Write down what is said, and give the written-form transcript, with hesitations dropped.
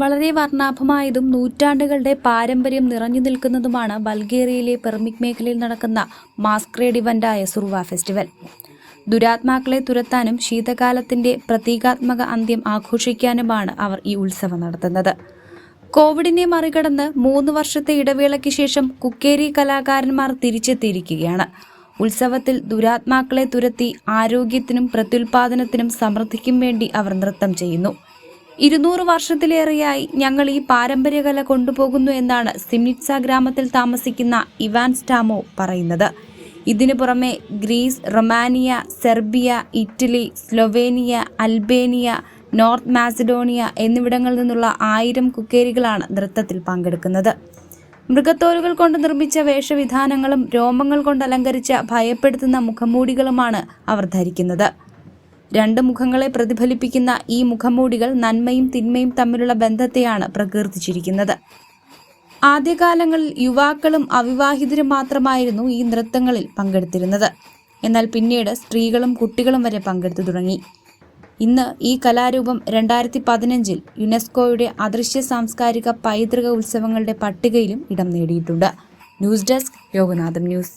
വളരെ വർണ്ണാഭമായതും നൂറ്റാണ്ടുകളുടെ പാരമ്പര്യം നിറഞ്ഞു നിൽക്കുന്നതുമാണ് ബൾഗേറിയയിലെ പെർമിക് മേഖലയിൽ നടക്കുന്ന മാസ്ക്രേഡ് ഇവന്റായ സുർവ ഫെസ്റ്റിവൽ. ദുരാത്മാക്കളെ തുരത്താനും ശീതകാലത്തിന്റെ പ്രതീകാത്മക അന്ത്യം ആഘോഷിക്കാനുമാണ് അവർ ഈ ഉത്സവം നടത്തുന്നത്. കോവിഡിനെ മറികടന്ന് 3 വർഷത്തെ ഇടവേളയ്ക്ക് ശേഷം കുക്കേരി കലാകാരന്മാർ തിരിച്ചെത്തിയിരിക്കുകയാണ്. ഉത്സവത്തിൽ ദുരാത്മാക്കളെ തുരത്തി ആരോഗ്യത്തിനും പ്രത്യുൽപാദനത്തിനും സമൃദ്ധിക്കും വേണ്ടി അവർ നൃത്തം ചെയ്യുന്നു. 200 വർഷത്തിലേറെയായി ഞങ്ങൾ ഈ പാരമ്പര്യകല കൊണ്ടുപോകുന്നു എന്നാണ് സിംനിറ്റ്സ ഗ്രാമത്തിൽ താമസിക്കുന്ന ഇവാൻ സ്റ്റാമോ പറയുന്നത്. ഇതിനു പുറമെ Greece, Romania, Serbia, Italy, Slovenia, Albania, North Macedonia എന്നിവിടങ്ങളിൽ നിന്നുള്ള 1000 കുക്കേരികളാണ് നൃത്തത്തിൽ പങ്കെടുക്കുന്നത്. മൃഗത്തോലുകൾ കൊണ്ട് നിർമ്മിച്ച വേഷവിധാനങ്ങളും രോമങ്ങൾ കൊണ്ട് അലങ്കരിച്ച ഭയപ്പെടുത്തുന്ന മുഖംമൂടികളുമാണ് അവർ ധരിക്കുന്നത്. 2 മുഖങ്ങളെ പ്രതിഫലിപ്പിക്കുന്ന ഈ മുഖംമൂടികൾ നന്മയും തിന്മയും തമ്മിലുള്ള ബന്ധത്തെയാണ് പ്രകീർത്തിച്ചിരിക്കുന്നത്. ആദ്യകാലങ്ങളിൽ യുവാക്കളും അവിവാഹിതരും മാത്രമായിരുന്നു ഈ നൃത്തങ്ങളിൽ പങ്കെടുത്തിരുന്നത്. എന്നാൽ പിന്നീട് സ്ത്രീകളും കുട്ടികളും വരെ പങ്കെടുത്തു തുടങ്ങി. ഇന്ന് ഈ കലാരൂപം 2015 യുനെസ്കോയുടെ അദൃശ്യ സാംസ്കാരിക പൈതൃക ഉത്സവങ്ങളുടെ പട്ടികയിലും ഇടം നേടിയിട്ടുണ്ട്. News desk, Yoganatham news.